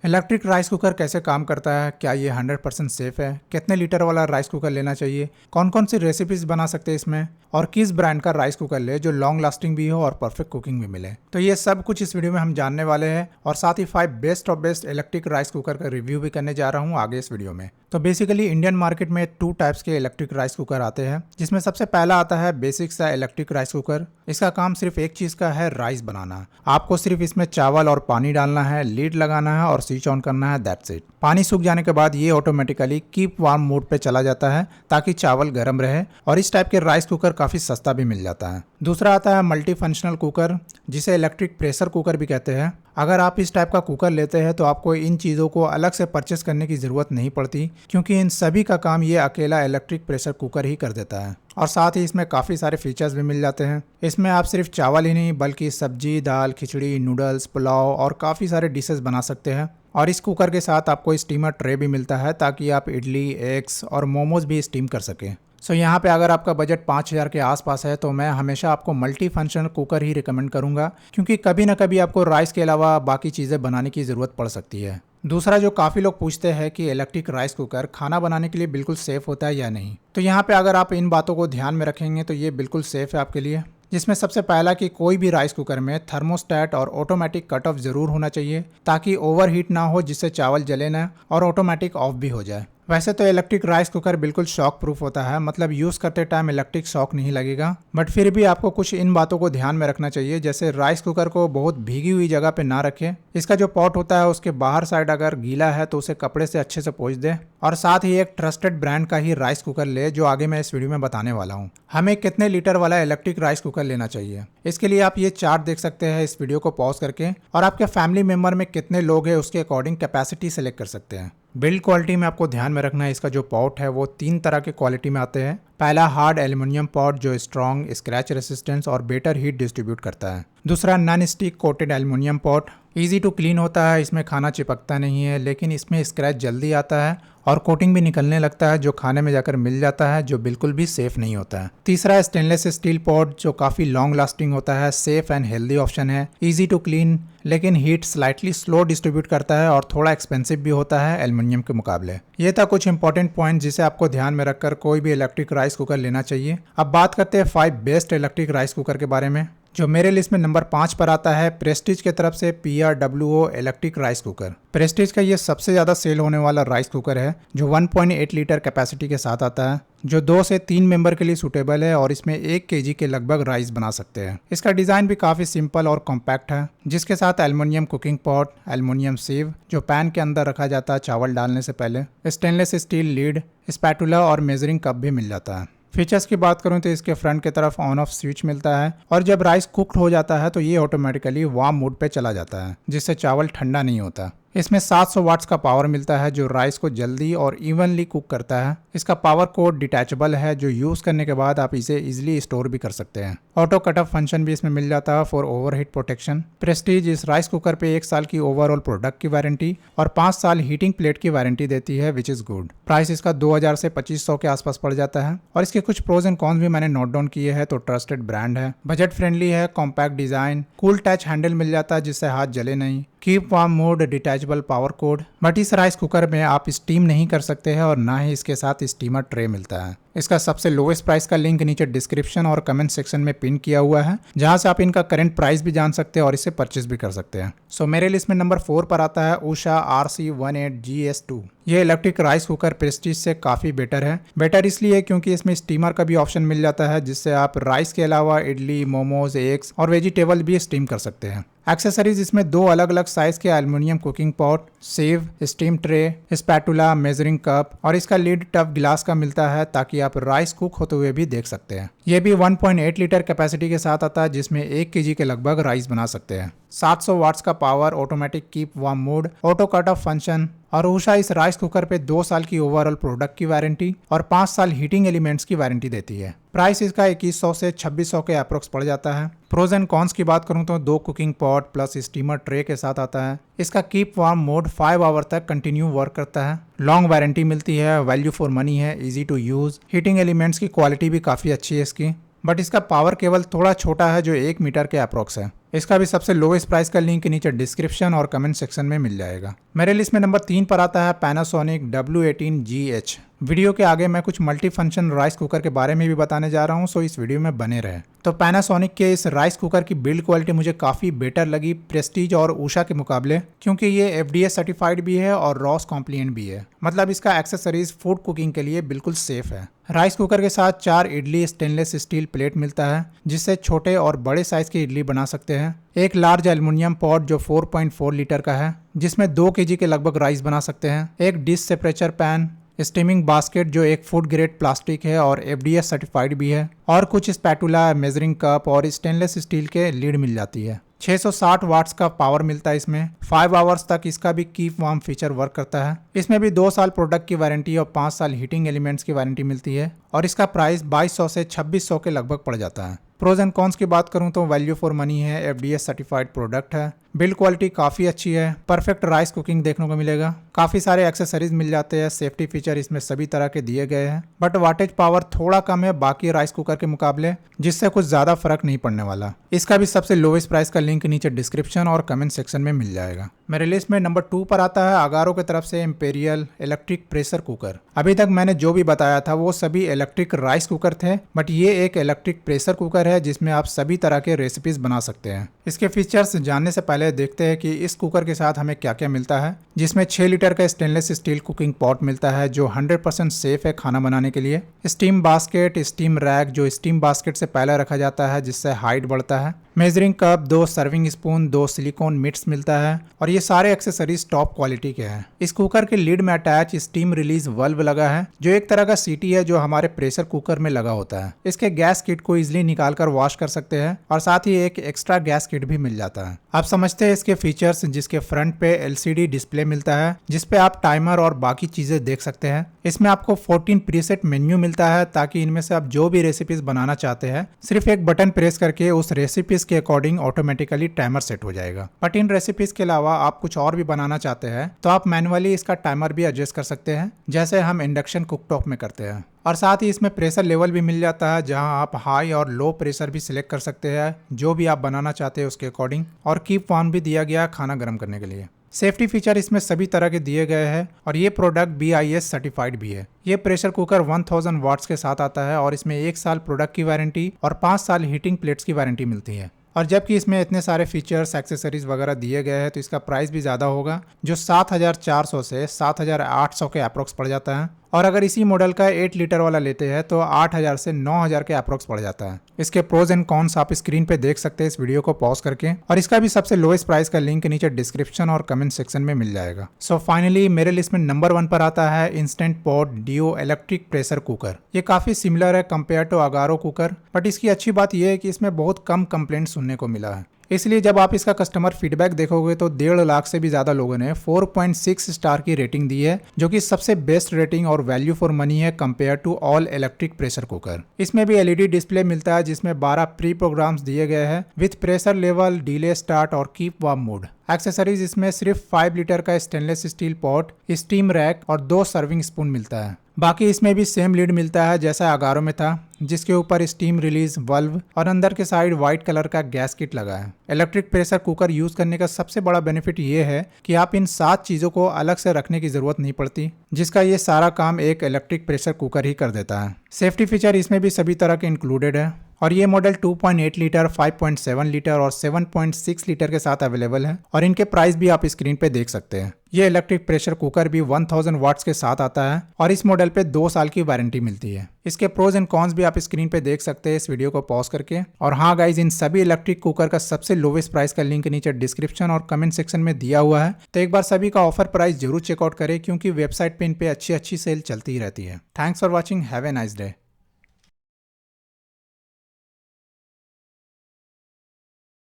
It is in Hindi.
इलेक्ट्रिक राइस कुकर कैसे काम करता है, क्या ये 100% सेफ है, कितने लीटर वाला राइस कुकर लेना चाहिए, कौन कौन सी रेसिपीज बना सकते हैं इसमें, और किस ब्रांड का राइस कुकर ले जो लॉन्ग लास्टिंग भी हो और परफेक्ट कुकिंग भी मिले। तो ये सब कुछ इस वीडियो में हम जानने वाले हैं और साथ ही 5 best of best electric rice cooker का रिव्यू भी करने जा रहा हूँ आगे इस वीडियो में। तो बेसिकली इंडियन मार्केट में 2 टाइप्स के इलेक्ट्रिक राइस कुकर आते हैं, जिसमें सबसे पहला आता है बेसिक सा इलेक्ट्रिक राइस कुकर। इसका काम सिर्फ एक चीज का है, राइस बनाना। आपको सिर्फ इसमें चावल और पानी डालना है, लीड लगाना है और स्विच ऑन करना है, दैट्स इट। पानी सूख जाने के बाद ये ऑटोमेटिकली कीप वार्म मोड पे चला जाता है ताकि चावल गर्म रहे, और इस टाइप के राइस कुकर काफी सस्ता भी मिल जाता है। दूसरा आता है मल्टी फंक्शनल कुकर, जिसे इलेक्ट्रिक प्रेशर कुकर भी कहते हैं। अगर आप इस टाइप का कुकर लेते हैं तो आपको इन चीज़ों को अलग से परचेस करने की ज़रूरत नहीं पड़ती, क्योंकि इन सभी का काम ये अकेला इलेक्ट्रिक प्रेशर कुकर ही कर देता है। और साथ ही इसमें काफ़ी सारे फीचर्स भी मिल जाते हैं। इसमें आप सिर्फ चावल ही नहीं बल्कि सब्जी, दाल, खिचड़ी, नूडल्स, पुलाव और काफ़ी सारे डिशेस बना सकते हैं। और इस कुकर के साथ आपको स्टीमर ट्रे भी मिलता है ताकि आप इडली, एग्स और मोमोज भी स्टीम कर सकें। सो यहाँ पे अगर आपका बजट 5000 के आसपास है तो मैं हमेशा आपको मल्टी फंक्शनल कुकर ही रिकमेंड करूँगा, क्योंकि कभी ना कभी आपको राइस के अलावा बाकी चीज़ें बनाने की ज़रूरत पड़ सकती है। दूसरा, जो काफ़ी लोग पूछते हैं कि इलेक्ट्रिक राइस कुकर खाना बनाने के लिए बिल्कुल सेफ़ होता है या नहीं, तो यहाँ पे अगर आप इन बातों को ध्यान में रखेंगे तो ये बिल्कुल सेफ़ है आपके लिए। जिसमें सबसे पहला कि कोई भी राइस कुकर में थर्मोस्टेट और ऑटोमेटिक कट ऑफ जरूर होना चाहिए ताकि ओवरहीट ना हो, जिससे चावल जले ना और ऑटोमेटिक ऑफ भी हो जाए। वैसे तो इलेक्ट्रिक राइस कुकर बिल्कुल शॉक प्रूफ होता है, मतलब यूज करते टाइम इलेक्ट्रिक शॉक नहीं लगेगा, बट फिर भी आपको कुछ इन बातों को ध्यान में रखना चाहिए। जैसे राइस कुकर को बहुत भीगी हुई जगह पे ना रखें। इसका जो पॉट होता है उसके बाहर साइड अगर गीला है तो उसे कपड़े से अच्छे से पोंछ दे। और साथ ही एक ट्रस्टेड ब्रांड का ही राइस कुकर ले, जो आगे मैं इस वीडियो में बताने वाला हूँ। हमें कितने लीटर वाला इलेक्ट्रिक राइस कुकर लेना चाहिए, इसके लिए आप ये चार्ट देख सकते हैं इस वीडियो को पॉज करके, और आपके फैमिली मेंबर में कितने लोग हैं उसके अकॉर्डिंग कैपेसिटी सेलेक्ट कर सकते हैं। बिल्ड क्वालिटी में आपको ध्यान में रखना है, इसका जो पॉट है वो 3 तरह के क्वालिटी में आते हैं। पहला हार्ड एल्युमिनियम पॉट जो स्ट्रॉन्ग, स्क्रैच रेसिस्टेंस और बेटर हीट डिस्ट्रीब्यूट करता है। दूसरा non stick coated aluminium pot, easy to clean होता है, इसमें खाना चिपकता नहीं है, लेकिन इसमें स्क्रैच जल्दी आता है और कोटिंग भी निकलने लगता है जो खाने में जाकर मिल जाता है, जो बिल्कुल भी सेफ नहीं होता है। तीसरा स्टेनलेस स्टील पॉट जो काफी लॉन्ग लास्टिंग होता है, सेफ एंड हेल्दी ऑप्शन है, इजी टू क्लीन, लेकिन हीट स्लाइटली स्लो डिस्ट्रीब्यूट करता है और थोड़ा एक्सपेंसिव भी होता है एल्युमिनियम के मुकाबले। ये था कुछ इंपॉर्टेंट पॉइंट जिसे आपको ध्यान में रखकर कोई भी इलेक्ट्रिक राइस कुकर लेना चाहिए। अब बात करते हैं 5 बेस्ट इलेक्ट्रिक राइस कुकर के बारे में। जो मेरे लिस्ट में नंबर 5 पर आता है प्रेस्टीज की तरफ से PRWO electric rice cooker. Prestige का ये सबसे ज्यादा सेल होने वाला राइस कुकर है, जो 1.8 लीटर कैपेसिटी के साथ आता है, जो 2 से 3 मेंबर के लिए सूटेबल है और इसमें 1 kg के लगभग राइस बना सकते हैं। इसका डिजाइन भी काफी सिंपल और कॉम्पैक्ट है, जिसके साथ एल्युमिनियम कुकिंग पॉट, एल्युमिनियम सीव जो पैन के अंदर रखा जाता है चावल डालने से पहले, स्टेनलेस स्टील लीड, स्पैटुला और मेजरिंग कप भी मिल जाता है। फीचर्स की बात करूं तो इसके फ्रंट की तरफ ऑन ऑफ स्विच मिलता है, और जब राइस कुक्ड हो जाता है तो ये ऑटोमेटिकली वार्म मोड पे चला जाता है, जिससे चावल ठंडा नहीं होता। इसमें 700 वाट्स का पावर मिलता है जो राइस को जल्दी और इवनली कुक करता है। इसका पावर कोड डिटैचेबल है, जो यूज करने के बाद आप इसे इजीली स्टोर भी कर सकते हैं। ऑटो कट ऑफ फंक्शन भी इसमें मिल जाता है फॉर ओवरहीट प्रोटेक्शन। प्रेस्टीज इस राइस कुकर पे 1 साल की ओवरऑल प्रोडक्ट की वारंटी और 5 साल हीटिंग प्लेट की वारंटी देती है, विच इज गुड। प्राइस इसका 2000 से 2500 के आसपास पड़ जाता है, और इसके कुछ प्रोज एंड कॉन्स भी मैंने नोट डाउन किए हैं। तो ट्रस्टेड ब्रांड है, बजट फ्रेंडली है, compact design, cool touch handle मिल जाता है जिससे हाथ जले नहीं, keep warm mode, detachable power cord. But इस राइस कुकर में आप स्टीम नहीं कर सकते हैं और ना ही इसके साथ स्टीमर ट्रे मिलता है। इसका सबसे लोएस्ट प्राइस का लिंक नीचे डिस्क्रिप्शन और कमेंट सेक्शन में पिन किया हुआ है, जहां से आप इनका करंट प्राइस भी जान सकते हैं और इसे परचेज भी कर सकते हैं। सो मेरे लिस्ट में नंबर 4 पर आता है उषा RC18GS2। ये इलेक्ट्रिक राइस कुकर प्रेस्टीज से काफी बेटर है। बेटर इसलिए क्योंकि इसमें स्टीमर का भी ऑप्शन मिल जाता है, जिससे आप राइस के अलावा इडली, मोमोज, एग्स और वेजिटेबल भी स्टीम कर सकते हैं। एक्सेसरीज इसमें 2 अलग अलग साइज के aluminium cooking pot, save, steam tray, spatula, measuring cup और इसका लीड टफ ग्लास का मिलता है ताकि आप राइस कुक होते हुए भी देख सकते हैं। यह भी 1.8 लीटर कैपेसिटी के साथ आता है, जिसमें 1 kg के लगभग राइस बना सकते हैं। 700 वाट्स का power, automatic keep warm mode, auto cut off function, और उषा इस राइस कुकर पे 2 साल की ओवरऑल प्रोडक्ट की वारंटी और 5 साल हीटिंग एलिमेंट्स की वारंटी देती है। प्राइस इसका 2100 से 2600 के अप्रोक्स पड़ जाता है। प्रोज एंड कॉन्स की बात करूं तो 2 cooking pot plus steamer tray के साथ आता है। इसका कीप वार्म मोड 5 आवर तक कंटिन्यू वर्क करता है। लॉन्ग वारंटी मिलती है, वैल्यू फॉर मनी है, easy to use. Heating elements की क्वालिटी भी काफी अच्छी है इसकी। बट इसका पावर केवल थोड़ा छोटा है जो 1 मीटर के अप्रोक्स है। इसका भी सबसे लोवेस्ट प्राइस का लिंक नीचे डिस्क्रिप्शन और कमेंट सेक्शन में मिल जाएगा। मेरे लिस्ट में नंबर 3 पर आता है पैनासोनिक W18GH। वीडियो के आगे मैं कुछ मल्टी फंक्शन राइस कुकर के बारे में भी बताने जा रहा हूँ, सो इस वीडियो में बने रहे। तो पैनासोनिक के इस राइस कुकर की बिल्ड क्वालिटी मुझे काफ़ी बेटर लगी प्रेस्टीज और उषा के मुकाबले, क्योंकि ये FDA सर्टिफाइड भी है और रॉस कॉम्प्लिएंट भी है। मतलब इसका एक्सेसरीज फूड कुकिंग के लिए बिल्कुल सेफ है। राइस कुकर के साथ 4 इडली स्टेनलेस स्टील प्लेट मिलता है, जिससे छोटे और बड़े साइज की इडली बना सकते हैं। एक लार्ज एल्युमिनियम पॉट जो 4.4 लीटर का है, जिसमें 2 kg के लगभग राइस बना सकते हैं। एक डिश सेपरेचर पैन, स्टीमिंग बास्केट जो एक फूड ग्रेड प्लास्टिक है और FDS सर्टिफाइड भी है, और कुछ स्पैटुला, मेजरिंग कप और स्टेनलेस स्टील के लीड मिल जाती है। 660 वाट्स का पावर मिलता है इसमें। 5 आवर्स तक इसका भी कीप वार्म फीचर वर्क करता है। इसमें भी 2 साल प्रोडक्ट की वारंटी और 5 साल हीटिंग एलिमेंट्स की वारंटी मिलती है, और इसका प्राइस 2200 से 2600 के लगभग पड़ जाता है। प्रोज एंड कॉन्स की बात करूं तो वैल्यू फॉर मनी है, FDS सर्टिफाइड प्रोडक्ट है, बिल्ड क्वालिटी काफ़ी अच्छी है, परफेक्ट राइस कुकिंग देखने को मिलेगा, काफ़ी सारे एक्सेसरीज मिल जाते हैं, सेफ्टी फीचर इसमें सभी तरह के दिए गए हैं। बट वाटेज पावर थोड़ा कम है बाकी राइस कुकर के मुकाबले, जिससे कुछ ज़्यादा फर्क नहीं पड़ने वाला। इसका भी सबसे लोवेस्ट प्राइस का लिंक नीचे डिस्क्रिप्शन और कमेंट सेक्शन में मिल जाएगा। मेरे लिस्ट में नंबर 2 पर आता है अगारो की तरफ से इंपेरियल इलेक्ट्रिक प्रेशर कुकर। अभी तक मैंने जो भी बताया था वो सभी इलेक्ट्रिक राइस कुकर थे, बट ये एक इलेक्ट्रिक प्रेशर कुकर है जिसमें आप सभी तरह के रेसिपीज बना सकते हैं। इसके फीचर्स जानने से पहले देखते हैं कि इस कुकर के साथ हमें क्या क्या मिलता है। जिसमें 6 लीटर का स्टेनलेस स्टील कुकिंग पॉट मिलता है जो 100% सेफ है खाना बनाने के लिए। स्टीम बास्केट, स्टीम रैक जो स्टीम बास्केट से पहले रखा जाता है जिससे हाइट बढ़ता है। Measuring cup, 2 serving spoon, 2 silicone mitts मिलता है, और ये सारे एक्सेसरीज टॉप क्वालिटी के हैं। इस कुकर के लीड में अटैच स्टीम रिलीज वाल्व लगा है जो एक तरह का सीटी है जो हमारे प्रेशर कुकर में लगा होता है। इसके गैस किट को इजिली निकाल कर वॉश कर सकते हैं, और साथ ही एक एक्स्ट्रा गैस किट भी मिल जाता है। आप समझते हैं इसके फीचर्स, जिसके फ्रंट पे LCD डिस्प्ले मिलता है जिसपे आप टाइमर और बाकी चीजें देख सकते हैं। इसमें आपको 14 प्रीसेट मेन्यू मिलता है, ताकि इनमें से आप जो भी रेसिपीज बनाना चाहते हैं सिर्फ एक बटन प्रेस करके उस रेसिपीज के अकॉर्डिंग ऑटोमेटिकली टाइमर सेट हो जाएगा। बट इन रेसिपीज के अलावा आप कुछ और भी बनाना चाहते हैं तो आप मैनुअली इसका टाइमर भी एडजस्ट कर सकते हैं, जैसे हम इंडक्शन कुकटॉप में करते हैं। और साथ ही इसमें प्रेशर लेवल भी मिल जाता है, जहां आप हाई और लो प्रेशर भी सिलेक्ट कर सकते हैं जो भी आप बनाना चाहते हैं उसके अकॉर्डिंग, और कीप वार्म भी दिया गया खाना गर्म करने के लिए। सेफ्टी फीचर इसमें सभी तरह के दिए गए हैं, और ये प्रोडक्ट BIS सर्टिफाइड भी है। ये प्रेशर कुकर 1000 वाट्स के साथ आता है, और इसमें 1 साल प्रोडक्ट की वारंटी और 5 साल हीटिंग प्लेट्स की वारंटी मिलती है। और जबकि इसमें इतने सारे फीचर्स, एक्सेसरीज वगैरह दिए गए हैं तो इसका प्राइस भी ज़्यादा होगा, जो 7400 से 7800 के अप्रोक्स पड़ जाता है। और अगर इसी मॉडल का 8 लीटर वाला लेते हैं तो 8000 से 9000 के अप्रोक्स पड़ जाता है। इसके प्रोज एंड कॉन्स आप स्क्रीन पे देख सकते हैं इस वीडियो को पॉज करके, और इसका भी सबसे लोएस्ट प्राइस का लिंक नीचे डिस्क्रिप्शन और कमेंट सेक्शन में मिल जाएगा। सो फाइनली मेरे लिस्ट में नंबर 1 पर आता है instant pot duo electric pressure cooker. ये काफी सिमिलर है compare to Agaro cooker, but इसकी अच्छी बात यह है कि इसमें बहुत कम कंप्लेंट सुनने को मिला है। इसलिए जब आप इसका कस्टमर फीडबैक देखोगे तो 1.5 लाख से भी ज्यादा लोगों ने 4.6 स्टार की रेटिंग दी है, जो कि सबसे बेस्ट रेटिंग और वैल्यू फॉर मनी है compare to all electric pressure cooker. इसमें भी LED डिस्प्ले मिलता है जिसमें 12 प्री प्रोग्राम्स दिए गए हैं with pressure level, delay start और कीप वार्म मोड। एक्सेसरीज इसमें सिर्फ 5 लीटर का stainless steel pot, steam rack और 2 सर्विंग स्पून मिलता है। बाकी इसमें भी सेम लीड मिलता है जैसा अगारो में था, जिसके ऊपर स्टीम रिलीज वाल्व और अंदर के साइड व्हाइट कलर का गैस किट लगा है। इलेक्ट्रिक प्रेशर कुकर यूज करने का सबसे बड़ा बेनिफिट ये है कि आप इन 7 चीजों को अलग से रखने की जरूरत नहीं पड़ती, जिसका ये सारा काम एक इलेक्ट्रिक प्रेशर कुकर ही कर देता है। सेफ्टी फीचर इसमें भी सभी तरह के इंक्लूडेड है, और ये मॉडल 2.8 लीटर, 5.7 लीटर और 7.6 लीटर के साथ अवेलेबल है, और इनके प्राइस भी आप स्क्रीन पे देख सकते हैं। ये इलेक्ट्रिक प्रेशर कुकर भी 1000 वाट्स के साथ आता है, और इस मॉडल पे 2 साल की वारंटी मिलती है। इसके प्रोज एंड कॉन्स भी आप स्क्रीन पे देख सकते हैं इस वीडियो को पॉज करके। और हाँ गाइज, इन सभी इलेक्ट्रिक कुकर का सबसे लोवेस्ट प्राइस का लिंक नीचे डिस्क्रिप्शन और कमेंट सेक्शन में दिया हुआ है, तो एक बार सभी का ऑफर प्राइस जरूर चेकआउट करें, क्योंकि वेबसाइट पे इन पे अच्छी सेल चलती रहती है। Thanks for watching, have a nice day.